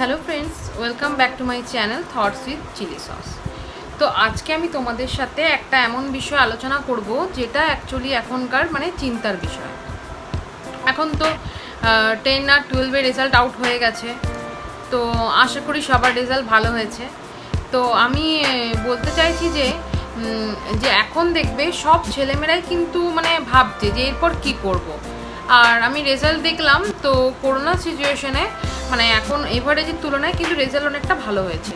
Hello friends, welcome back to my channel thoughts with chilli sauce. তো আজকে আমি তোমাদের সাথে একটা এমন বিষয় আলোচনা করব যেটা অ্যাকচুয়ালি এখনকার চিন্তার বিষয়। এখন তো 10 আর 12-এর রেজাল্ট আউট হয়ে গেছে, তো আশা করি সবার রেজাল্ট ভালো হয়েছে। তো আমি বলতে চাইছি যে এখন দেখবে সব ছেলেমেয়েরাই কিন্তু ভাবছে যে এরপর কী করব। আর আমি রেজাল্ট দেখলাম তো করোনা সিচুয়েশনে এখন এভারেজের তুলনায় কিন্তু রেজাল্ট অনেকটা ভালো হয়েছে।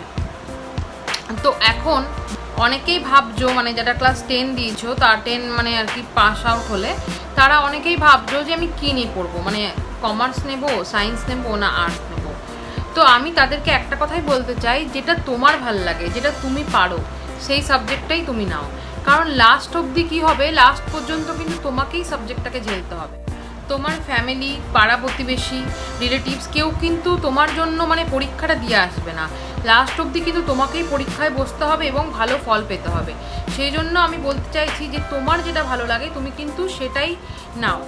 তো এখন অনেকেই ভাবছো যারা ক্লাস 10 দিয়েছো তার 10 আর কি পাস আউট হলে তারা অনেকেই ভাবছো যে আমি কী নিয়ে পড়বো, কমার্স নেবো, সায়েন্স নেবো না আর্টস নেবো। তো আমি তাদেরকে একটা কথাই বলতে চাই, যেটা তোমার ভাল লাগে, যেটা তুমি পারো সেই সাবজেক্টটাই তুমি নাও। কারণ লাস্ট অবধি কী হবে, লাস্ট পর্যন্ত কিন্তু তোমাকেই সাবজেক্টটাকে ঝেলতে হবে। তোমার ফ্যামিলি, পাড়া প্রতিবেশী, রিলেটিভস কেউ কিন্তু তোমার জন্য পরীক্ষাটা দিয়ে আসবে না। লাস্ট অবধি কিন্তু তোমাকেই পরীক্ষায় বসতে হবে এবং ভালো ফল পেতে হবে। সেই জন্য আমি বলতে চাইছি যে তোমার যেটা ভালো লাগে তুমি কিন্তু সেটাই নাও।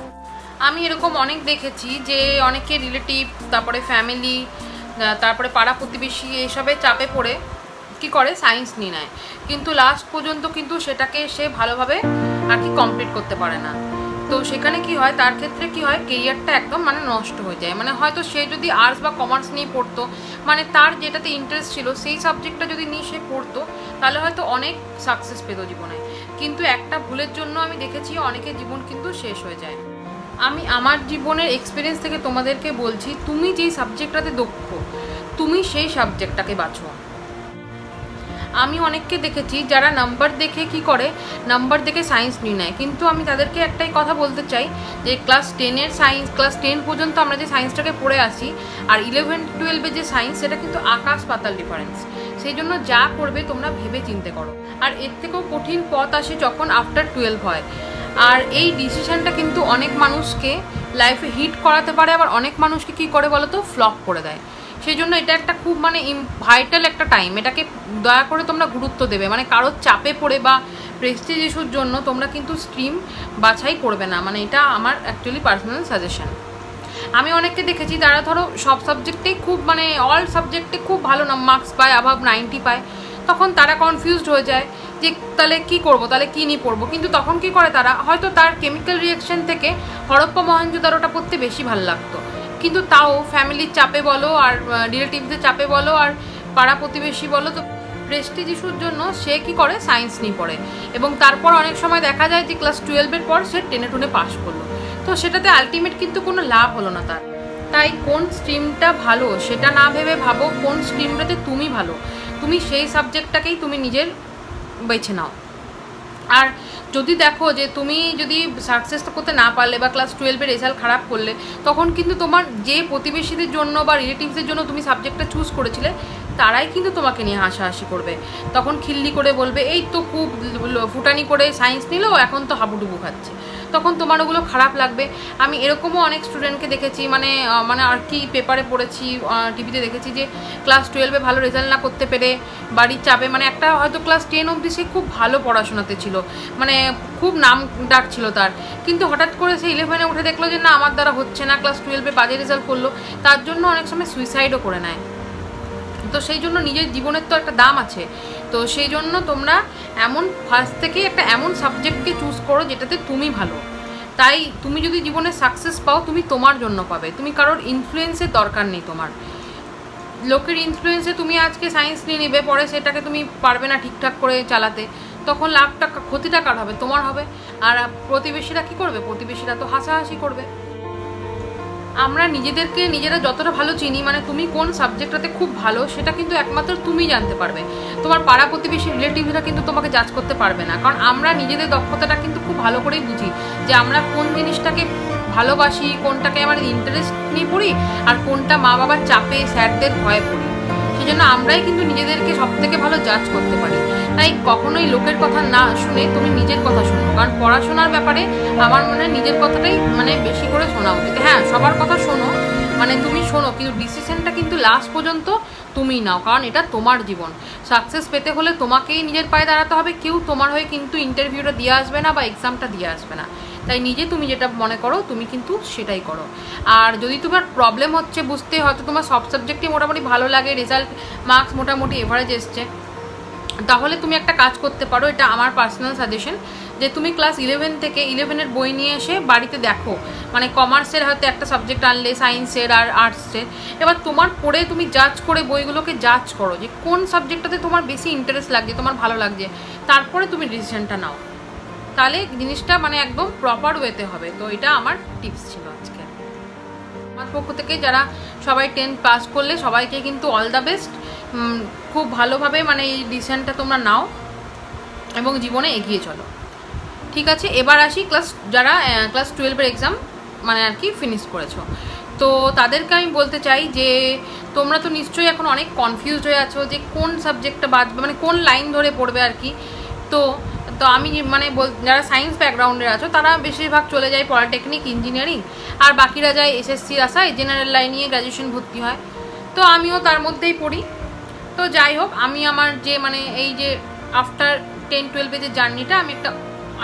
আমি এরকম অনেক দেখেছি যে অনেকে রিলেটিভ, তারপরে ফ্যামিলি, তারপরে পাড়া প্রতিবেশী এসবে চাপে পড়ে কি করে সায়েন্স নিয়ে নেয়, কিন্তু লাস্ট পর্যন্ত কিন্তু সেটাকে সে ভালোভাবে আর কি কমপ্লিট করতে পারে না। তো সেখানে কি হয়, তার ক্ষেত্রে কি হয়, কেরিয়ারটা একদম নষ্ট হয়ে যায়। হয়তো সে যদি আর্টস বা কমার্স নিয়ে পড়তো, তার যেটাতে ইন্টারেস্ট ছিল সেই সাবজেক্টটা যদি নিয়ে সে পড়তো তাহলে হয়তো অনেক সাকসেস পেত জীবনে। কিন্তু একটা ভুলের জন্য আমি দেখেছি অনেকের জীবন কিন্তু শেষ হয়ে যায়। আমি আমার জীবনের এক্সপিরিয়েন্স থেকে তোমাদেরকে বলছি, তুমি যেই সাবজেক্টটাতে দক্ষ তুমি সেই সাবজেক্টটাকে বাছো। আমি অনেককে দেখেছি যারা নাম্বার দেখে কি করে, নাম্বার দেখে সায়েন্স নিয়ে নেয়, কিন্তু আমি তাদেরকে একটাই কথা বলতে চাই যে ক্লাস 10-এর সায়েন্স, ক্লাস 10 পর্যন্ত আমরা যে সায়েন্সটাকে পড়ে আসি আর 11-12-এর যে সায়েন্স, সেটা কিন্তু আকাশ পাতাল ডিফারেন্স। সেই জন্য যা করবে তোমরা ভেবে চিন্তে করো। আর এর থেকেও কঠিন পথ আসে যখন আফটার 12 হয়। আর এই ডিসিশানটা কিন্তু অনেক মানুষকে লাইফে হিট করাতে পারে, আবার অনেক মানুষকে কী করে বলো তো, ফ্লপ করে দেয়। সেই জন্য এটা একটা খুব ভাইটাল একটা টাইম, এটাকে দয়া করে তোমরা গুরুত্ব দেবে। কারোর চাপে পড়ে বা প্রেস্টিজ ইস্যুর জন্য তোমরা কিন্তু স্ট্রিম বাছাই করবে না। এটা আমার অ্যাকচুয়ালি পার্সোনাল সাজেশন। আমি অনেককে দেখেছি তারা ধরো সব সাবজেক্টেই খুব অল সাবজেক্টে খুব ভালো মার্কস পায়, অ্যাভাব 90 পায়, তখন তারা কনফিউজড হয়ে যায় যে তাহলে কী করবো, তাহলে কী নিয়ে পড়বো। কিন্তু তখন কী করে তারা, হয়তো তার কেমিক্যাল রিয়াকশন থেকে হরপ্পা মহেঞ্জোদারোটা পড়তে বেশি ভালো লাগতো, কিন্তু তাও ফ্যামিলির চাপে বলো আর রিলেটিভদের চাপে বলো আর পাড়া প্রতিবেশী বলো, তো প্রেস্টিজ ইস্যুর জন্য সে কী করে সায়েন্স নিয়ে পড়ে। এবং তারপর অনেক সময় দেখা যায় যে ক্লাস 12-এর পর সে 10-এ পাস করলো, তো সেটাতে আলটিমেট কিন্তু কোনো লাভ হলো না তার। তাই কোন স্ট্রিমটা ভালো সেটা না ভেবে ভাবো কোন স্ট্রিমটাতে তুমি ভালো, তুমি সেই সাবজেক্টটাকেই তুমি নিজের বেছে নাও। আর যদি দেখো যে তুমি যদি সাকসেস করতে না পারলে বা ক্লাস 12-এর রেজাল্ট খারাপ করলে, তখন কিন্তু তোমার যে প্রতিবেশীদের জন্য বা রিলেটিভসদের জন্য তুমি সাবজেক্টটা চুজ করেছিলে তারাই কিন্তু তোমাকে নিয়ে হাসাহাসি করবে। তখন খিল্লি করে বলবে এই তো খুব ফুটানি করে সায়েন্স নিল, এখন তো হাবুডুবু খাচ্ছে, তখন তোমার ওগুলো খারাপ লাগবে। আমি এরকমও অনেক স্টুডেন্টকে দেখেছি, আর কি পেপারে পড়েছি, টিভিতে দেখেছি যে ক্লাস 12-এ ভালো রেজাল্ট না করতে পেরে বাড়ির চাপে, একটা হয়তো ক্লাস 10 অবধি সে খুব ভালো পড়াশোনাতে ছিল, খুব নাম ডাক ছিল তার, কিন্তু হঠাৎ করে সে 11-এ উঠে দেখলো যে না আমার দ্বারা হচ্ছে না, ক্লাস 12-এ বাজে রেজাল্ট করলো, তার জন্য অনেক সময় সুইসাইডও করে নেয়। তো সেই জন্য নিজের জীবনের তো একটা দাম আছে। তো সেই জন্য তোমরা ফার্স্ট থেকে একটা এমন সাবজেক্টকে চুজ করো যেটাতে তুমি ভালো। তাই তুমি যদি জীবনে সাকসেস পাও তুমি তোমার জন্য পাবে, তুমি কারোর ইনফ্লুয়েন্সের দরকার নেই। তোমার লোকের ইনফ্লুয়েন্সে তুমি আজকে সায়েন্স নিয়ে নেবে, পরে সেটাকে তুমি পারবে না ঠিকঠাক করে চালাতে, তখন লাভটা ক্ষতিটা কার হবে, তোমার হবে। আর প্রতিবেশীরা কী করবে, প্রতিবেশীরা তো হাসাহাসি করবে। আমরা নিজেদেরকে নিজেরা যতটা ভালো চিনি, তুমি কোন সাবজেক্টটাতে খুব ভালো সেটা কিন্তু একমাত্র তুমি জানতে পারবে। তোমার পাড়া প্রতিবেশী রিলেটিভরা কিন্তু তোমাকে জাজ করতে পারবে না, কারণ আমরা নিজেদের দক্ষতাটা কিন্তু খুব ভালো করেই বুঝি যে আমরা কোন জিনিসটাকে ভালোবাসি, কোনটাকে আমার ইন্টারেস্ট নিয়ে পড়ি, আর কোনটা মা বাবার চাপে স্যারদের ভয়ে পড়ি। সেই জন্য আমরাই কিন্তু নিজেদেরকে সব থেকে ভালো জাজ করতে পারি। তাই কখনোই লোকের কথা না শুনে তুমি নিজের কথা শোনো, কারণ পড়াশোনার ব্যাপারে আমার মনে হয় নিজের কথাটাই বেশি করে শোনা উচিত। হ্যাঁ, সবার কথা শোনো, তুমি শোনো, কিন্তু ডিসিশনটা কিন্তু লাস্ট পর্যন্ত তুমিই নাও, কারণ এটা তোমার জীবন। সাকসেস পেতে হলে তোমাকেই নিজের পায়ে দাঁড়াতে হবে, কেউ তোমার হয়ে কিন্তু ইন্টারভিউটা দিয়ে আসবে না বা এক্সামটা দিয়ে আসবে না। তাই নিজে তুমি যেটা মনে করো তুমি কিন্তু সেটাই করো। আর যদি তোমার প্রবলেম হচ্ছে বুঝতে, হয়তো তোমার সব সাবজেক্টই মোটামুটি ভালো লাগে, রেজাল্ট মার্কস মোটামুটি এভারেজ এসছে, তাহলে তুমি একটা কাজ করতে পারো, এটা আমার পার্সোনাল সাজেশন, যে তুমি ক্লাস 11 থেকে 11-এর বই নিয়ে এসে বাড়িতে দেখো, মানে কমার্সের হয়তো একটা সাবজেক্ট আনলে, সায়েন্সের আর আর্টসের, এবার তোমার পড়ে তুমি জাজ করে বইগুলোকে জাজ করো যে কোন সাবজেক্টটাতে তোমার বেশি ইন্টারেস্ট লাগছে, তোমার ভালো লাগছে, তারপরে তুমি ডিসিশনটা নাও, তাহলে জিনিসটা মানে একদম প্রপার ওয়েতে হবে। তো এটা আমার টিপস ছিল আজকে আমার পক্ষ থেকে। যারা সবাই 10 পাস করলে সবাইকে কিন্তু অল দ্য বেস্ট, খুব ভালোভাবে মানে এই ডিসিশনটা তোমরা নাও এবং জীবনে এগিয়ে চলো। ঠিক আছে, এবার আসি যারা ক্লাস 12-এর এক্সাম মানে আর কি ফিনিশ করেছো, তো তাদেরকে আমি বলতে চাই যে তোমরা তো নিশ্চয়ই এখন অনেক কনফিউজড হয়ে আছো যে কোন সাবজেক্টটা বাঁচবে, মানে কোন লাইন ধরে পড়বে আর কি। তো আমি মানে যারা সায়েন্স ব্যাকগ্রাউন্ডের আছো তারা বেশিরভাগ চলে যায় পলিটেকনিক, ইঞ্জিনিয়ারিং, আর বাকিরা যায় এসএসসির আশায় জেনারেল লাইন নিয়ে গ্র্যাজুয়েশন ভর্তি হয়। তো আমিও তার মধ্যেই পড়ি। তো যাই হোক, আমি আমার যে মানে এই যে আফটার 10-12 যে জার্নিটা আমি একটা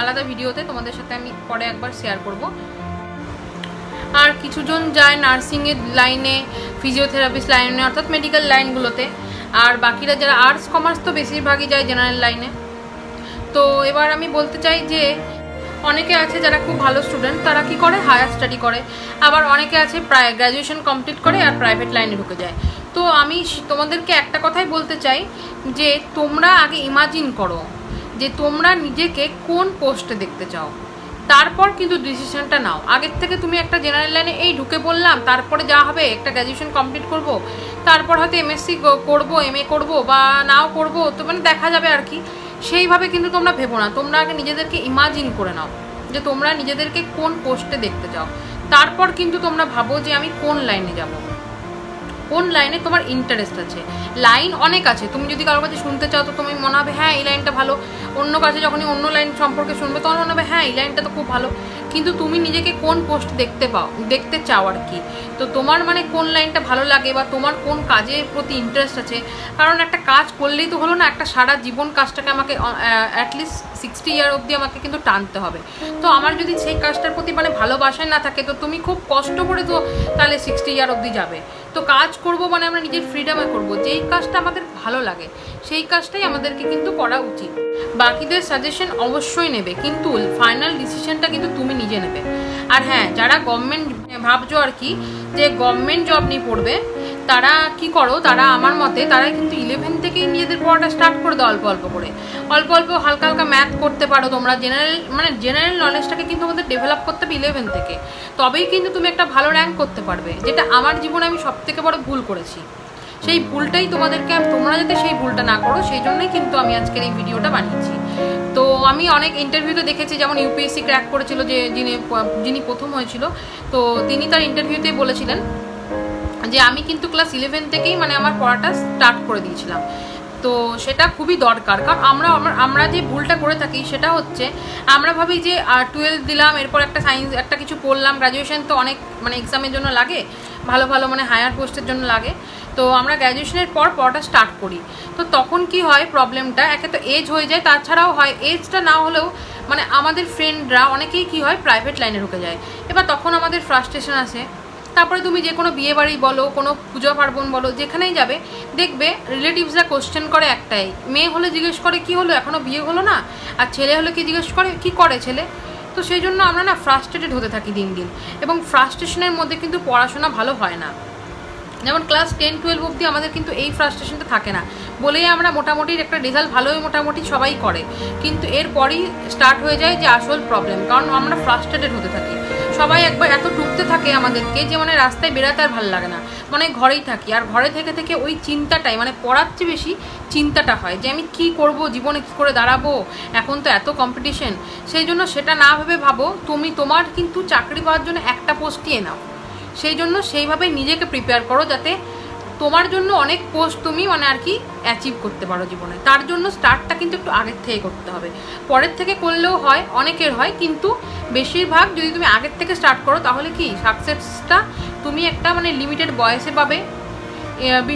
আলাদা ভিডিওতে তোমাদের সাথে আমি পরে একবার শেয়ার করব। আর কিছুজন যায় নার্সিংয়ের লাইনে, ফিজিওথেরাপিস্ট লাইনে, অর্থাৎ মেডিকেল লাইনগুলোতে, আর বাকিরা যারা আর্টস কমার্স তো বেশিরভাগই যায় জেনারেল লাইনে। তো এবার আমি বলতে চাই যে অনেকে আছে যারা খুব ভালো স্টুডেন্ট, তারা কি করে হায়ার স্টাডি করে, আবার অনেকে আছে গ্র্যাজুয়েশন কমপ্লিট করে আর প্রাইভেট লাইনে ঢুকে যায়। তো আমি তোমাদেরকে একটা কথাই বলতে চাই যে তোমরা আগে ইমাজিন করো যে তোমরা নিজেকে কোন পোস্টে দেখতে চাও, তারপর কিন্তু ডিসিশনটা নাও। আগের থেকে তুমি একটা জেনারেল লাইনে এই ঢুকে পড়লাম, তারপরে যা হবে একটা গ্র্যাজুয়েশন কমপ্লিট করব, তারপর হয়তো এমএসসি করব, এমএ করব বা নাও করব, তো মানে দেখা যাবে আর কি, সেইভাবে কিন্তু তোমরা ভেবো না। তোমরা আগে নিজেদেরকে ইমাজিন করে নাও যে তোমরা নিজেদেরকে কোন পোস্টে দেখতে চাও, তারপর কিন্তু তোমরা ভাবো যে আমি কোন লাইনে যাব, কোন লাইনে তোমার ইন্টারেস্ট আছে। লাইন অনেক আছে, তুমি যদি কারোর কাছে শুনতে চাও তো তুমি মনে হবে হ্যাঁ এই লাইনটা ভালো, অন্য কাছে যখনই অন্য লাইন সম্পর্কে শুনবে তখন মনে হবে হ্যাঁ এই লাইনটা তো খুব ভালো, কিন্তু তুমি নিজেকে কোন পোস্ট দেখতে চাও আর কি। তো তোমার মানে কোন লাইনটা ভালো লাগে বা তোমার কোন কাজের প্রতি ইন্টারেস্ট আছে, কারণ একটা কাজ করলেই তো হলো না, একটা সারা জীবন কাজটাকে আমাকে অ্যাটলিস্ট 60 ইয়ার অবধি আমাকে কিন্তু টানতে হবে। তো আমার যদি সেই কাজটার প্রতি মানে ভালোবাসায় না থাকে, তো তুমি খুব কষ্ট করে তো তাহলে 60 ইয়ার অবধি যাবে। তো কাজ করব মানে আমরা নিজের ফ্রিডমে করব, যেই কাজটা আমাদের ভালো লাগে সেই কাজটাই আমাদেরকে কিন্তু করা উচিত। বাকিদের সাজেশন অবশ্যই নেবে, কিন্তু ফাইনাল ডিসিশনটা কিন্তু তুমি নিজে নেবে। আর হ্যাঁ, যারা গভর্নমেন্ট ভাবছো আর কি যে গভর্নমেন্ট জব নিয়ে পড়বে, তারা কি করো, তারা আমার মতে তারা কিন্তু 11 থেকেই নিজেদের পড়াটা স্টার্ট করে দাও, অল্প অল্প করে, অল্প অল্প হালকা হালকা ম্যাথ করতে পারো তোমরা। জেনারেল নলেজটাকে কিন্তু আমাদের ডেভেলপ করতে হবে 11 থেকে, তবেই কিন্তু তুমি একটা ভালো র্যাঙ্ক করতে পারবে, যেটা আমার জীবনে আমি সব থেকে বড় ভুল করেছি। সেই ভুলটাই তোমাদেরকে, তোমরা যাতে সেই ভুলটা না করো সেই জন্যই কিন্তু আমি আজকের এই ভিডিওটা বানিয়েছি। তো আমি অনেক ইন্টারভিউতে দেখেছি, যেমন ইউপিএসসি ক্র্যাক করেছিল যে যিনি প্রথম হয়েছিল, তো তিনি তার ইন্টারভিউতেই বলেছিলেন যে আমি কিন্তু ক্লাস 11 থেকেই মানে আমার পড়াটা স্টার্ট করে দিয়েছিলাম। তো সেটা খুবই দরকার, কারণ আমরা যে ভুলটা করে থাকি সেটা হচ্ছে আমরা ভাবি যে 12 দিলাম, এরপর একটা সায়েন্স একটা কিছু পড়লাম, গ্র্যাজুয়েশন তো অনেক মানে এক্সামের জন্য লাগে, ভালো ভালো মানে হায়ার পোস্টের জন্য লাগে, তো আমরা গ্র্যাজুয়েশনের পর পড়াটা স্টার্ট করি। তো তখন কি হয় প্রবলেমটা, একে তো এজ হয়ে যায়, তাছাড়াও হয় এজটা না হলেও মানে আমাদের ফ্রেন্ডরা অনেকেই কি হয় প্রাইভেট লাইনে ঢুকে যায়। এবার তখন আমাদের ফ্রাস্ট্রেশন আসে। তারপরে তুমি যে কোনো বিয়ে বাড়ি বলো, কোনো পূজা পার্বণ বলো, যেখানেই যাবে দেখবে রিলেটিভসরা কোশ্চেন করে একটাই, মেয়ে হলে জিজ্ঞেস করে কি হলো এখনও বিয়ে হলো না, আর ছেলে হলে কি জিজ্ঞেস করে কি করে ছেলে। তো সেই জন্য আমরা না ফ্রাস্ট্রেটেড হতে থাকি দিন দিন, এবং ফ্রাস্ট্রেশনের মধ্যে কিন্তু পড়াশোনা ভালো হয় না। যেমন ক্লাস 10-12 অবধি আমাদের কিন্তু এই ফ্রাস্ট্রেশনটা থাকে না বলেই আমরা মোটামুটি একটা রেজাল্ট ভালোই মোটামুটি সবাই করে, কিন্তু এরপরই স্টার্ট হয়ে যায় যে আসল প্রবলেম, কারণ আমরা ফ্রাস্ট্রেটেড হতে থাকি। সবাই একবার এত টুকতে থাকে আমাদেরকে যে মানে রাস্তায় বেরাতে আর ভালো লাগে না, মানে ঘরেই থাকি, আর ঘরে থেকে থেকে ওই চিন্তাটাই মানে পড়ার চেয়ে বেশি চিন্তাটা হয় যে আমি কি করব, জীবনে কী করে দাঁড়াবো, এখন তো এত কম্পিটিশন। সেই জন্য সেটা না ভেবে ভাবো তুমি তোমার কিন্তু চাকরি পাওয়ার জন্য একটা পোস্টই নাও, সেই জন্য সেইভাবে নিজেকে প্রিপেয়ার করো যাতে তোমার জন্য অনেক পোস্ট তুমি মানে আর কি অ্যাচিভ করতে পারো জীবনে। তার জন্য স্টার্টটা কিন্তু একটু আগের থেকে করতে হবে, পরের থেকে করলেও হয়, অনেকের হয়, কিন্তু বেশিরভাগ যদি তুমি আগের থেকে স্টার্ট করো তাহলে কি সাকসেসটা তুমি একটা মানে লিমিটেড বয়সে পাবে,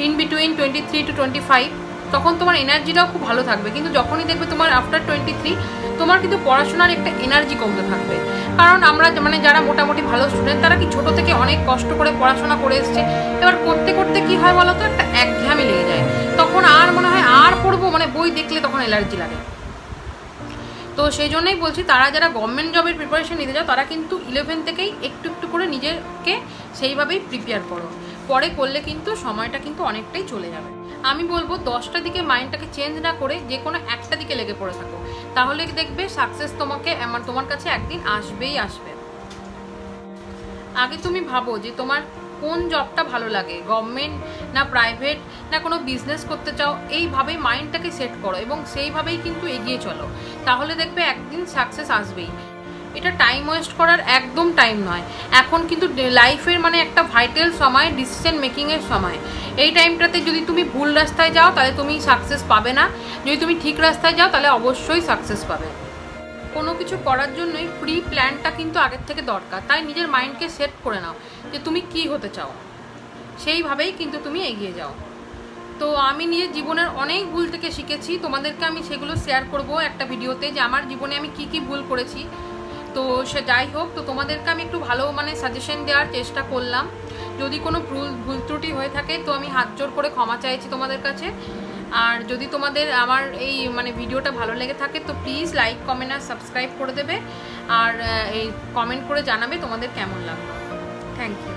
ইন বিটুইন 23 to 25, তখন তোমার এনার্জিটাও খুব ভালো থাকবে। কিন্তু যখনই দেখবে তোমার আফটার 23 তোমার কিন্তু পড়াশোনার একটা এনার্জি কমতে থাকবে। কারণ আমরা মানে যারা মোটামুটি ভালো স্টুডেন্ট তারা কি ছোটো থেকে অনেক কষ্ট করে পড়াশোনা করে এসছে, এবার করতে করতে কি হয় বলো তো, একটা একঘেয়ামি লেগে যায়, তখন আর মনে হয় আর পড়বো, মানে বই দেখলে তখন এলার্জি লাগে। তো সেই জন্যই বলছি, তারা যারা গভর্নমেন্ট জবের প্রিপারেশন নিতে যাও তারা কিন্তু 11 থেকেই একটু একটু করে নিজেকে সেইভাবেই প্রিপেয়ার করো, পরে করলে কিন্তু সময়টা কিন্তু অনেকটাই চলে যাবে। আমি বলবো 10টা দিকে মাইন্ডটাকে চেঞ্জ না করে যে কোনো একটা দিকে লেগে পড়ে থাকো, তাহলে দেখবে সাকসেস তোমার কাছে একদিন আসবেই আসবে। আগে তুমি ভাবো যে তোমার কোন জবটা ভালো লাগে, গভর্নমেন্ট না প্রাইভেট না কোনো বিজনেস করতে চাও, এইভাবেই মাইন্ডটাকে সেট করো এবং সেইভাবেই কিন্তু এগিয়ে চলো, তাহলে দেখবে একদিন সাকসেস আসবেই। এটা টাইম ওয়েস্ট করার একদম টাইম নয়, এখন কিন্তু লাইফের মানে একটা ভাইটাল সময়, ডিসিশন মেকিংয়ের সময়। এই টাইমটাতে যদি তুমি ভুল রাস্তায় যাও তাহলে তুমি সাকসেস পাবে না, যদি তুমি ঠিক রাস্তায় যাও তাহলে অবশ্যই সাকসেস পাবে। কোনো কিছু করার জন্যই প্রি প্ল্যানটা কিন্তু আগের থেকে দরকার, তাই নিজের মাইন্ডকে সেট করে নাও যে তুমি কি হতে চাও, সেইভাবেই কিন্তু তুমি এগিয়ে যাও। তো আমি নিজের জীবনের অনেক ভুল থেকে শিখেছি, তোমাদেরকে আমি সেগুলো শেয়ার করব একটা ভিডিওতে, যে আমার জীবনে আমি কি কি ভুল করেছি। তো সে যাই হোক, তো তোমাদেরকে আমি একটু ভালো মানে সাজেশন দেওয়ার চেষ্টা করলাম। যদি কোনো ভুল ত্রুটি হয়ে থাকে তো আমি হাত জোর করে ক্ষমা চাইছি তোমাদের কাছে। আর যদি তোমাদের আমার এই মানে ভিডিওটা ভালো লেগে থাকে তো প্লিজ লাইক কমেন্ট আর সাবস্ক্রাইব করে দেবে, আর এই কমেন্ট করে জানাবে তোমাদের কেমন লাগলো। Thank you.